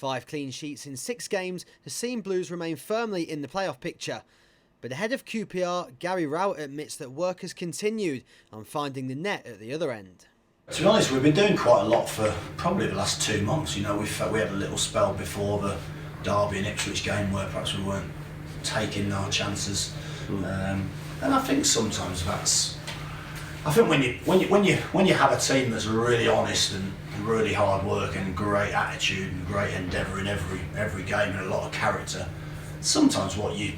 5 clean sheets in 6 games has seen Blues remain firmly in the playoff picture. But ahead of QPR, Gary Rowett admits that work has continued on finding the net at the other end. To be honest, we've been doing quite a lot for probably the last 2 months. You know, we had a little spell before the Derby and Ipswich game where perhaps we weren't taking our chances, and I think sometimes that's. I think when you have a team that's really honest and really hard work and great attitude and great endeavour in every game and a lot of character, sometimes what you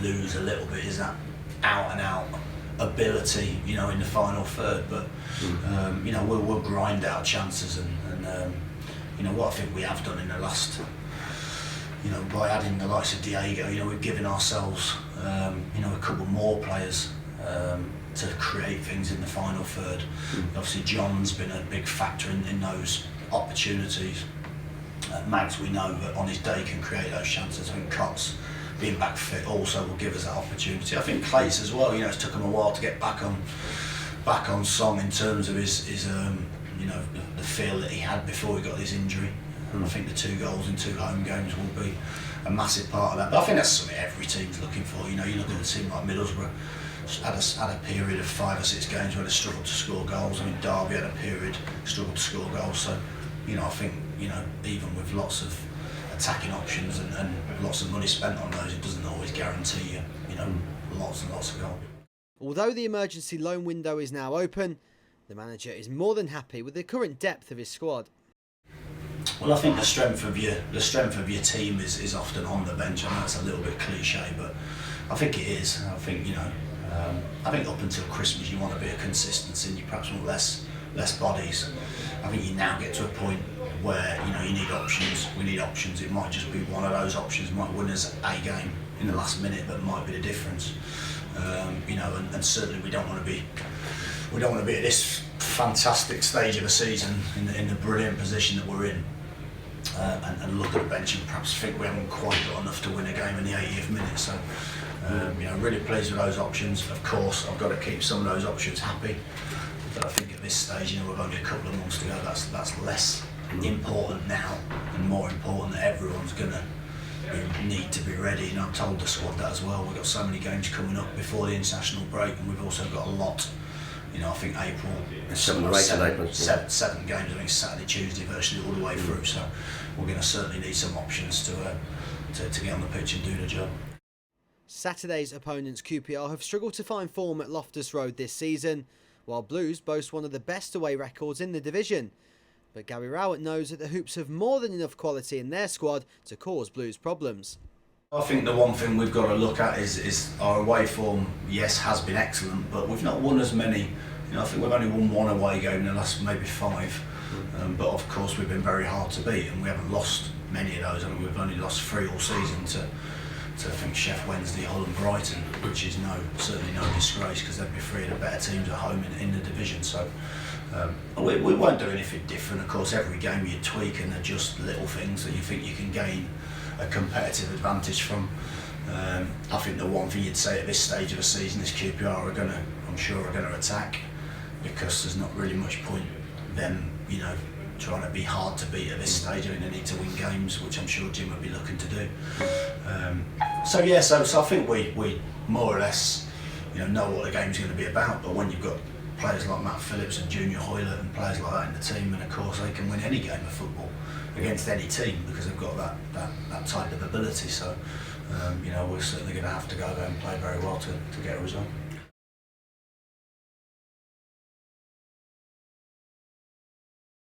lose a little bit is that out and out ability, you know, in the final third. But you know, we'll grind out chances and you know what I think we have done in the last. You know, by adding the likes of Diego, you know, we've given ourselves, you know, a couple more players to create things in the final third. Obviously, John's been a big factor in those opportunities. Mags, we know that on his day can create those chances. I think Cox, being back fit, also will give us that opportunity. I think Clates as well. You know, it's took him a while to get back on song in terms of his you know, the feel that he had before he got his injury. I think the 2 goals in 2 home games will be a massive part of that. But I think that's something every team's looking for. You know, you look at a team like Middlesbrough, had a period of 5 or 6 games where they struggled to score goals. I mean, Derby had a period struggled to score goals. So, you know, I think, you know, even with lots of attacking options and lots of money spent on those, it doesn't always guarantee you know, lots and lots of goals. Although the emergency loan window is now open, the manager is more than happy with the current depth of his squad. Well, I think the strength of your team is often on the bench. I know it's a little bit cliche, but I think it is. I think, you know, I think up until Christmas you want a bit of consistency and you perhaps want less bodies. I think you now get to a point where, you know, you need options. We need options. It might just be one of those options might win us a game in the last minute, but might be the difference. You know, and certainly we don't want to be at this fantastic stage of the season in the brilliant position that we're in. And look at the bench and perhaps think we haven't quite got enough to win a game in the 80th minute. So, you know, really pleased with those options. Of course, I've got to keep some of those options happy. But I think at this stage, you know, we've only a couple of months to go. That's less important now and more important that everyone's going to need to be ready. And I've told the squad that as well. We've got so many games coming up before the international break, and we've also got a lot. You know, I think April, 7 or 8 in April. Seven games, I think Saturday, Tuesday, virtually all the way through. So we're going to certainly need some options to get on the pitch and do the job. Saturday's opponents QPR have struggled to find form at Loftus Road this season, while Blues boast one of the best away records in the division. But Gary Rowett knows that the Hoops have more than enough quality in their squad to cause Blues problems. I think the one thing we've got to look at is our away form. Yes, has been excellent, but we've not won as many. You know, I think we've only won 1 away game in the last maybe 5. But of course, we've been very hard to beat, and we haven't lost many of those. I mean, we've only lost 3 all season to I think Sheff Wednesday, Hull and Brighton, which is certainly no disgrace because they'd be 3 of the better teams at home in the division. So we won't do anything different. Of course, every game you tweak and adjust little things that you think you can gain a competitive advantage from. I think the one thing you'd say at this stage of the season is QPR I'm sure are going to attack, because there's not really much point them, you know, trying to be hard to beat at this stage. I mean, they need to win games, which I'm sure Jim would be looking to do. So I think we more or less, you know what the game's going to be about. But when you've got players like Matt Phillips and Junior Hoylett and players like that in the team, and of course they can win any game of football against any team because they've got that type of ability. So you know, we're certainly going to have to go there and play very well to get a result.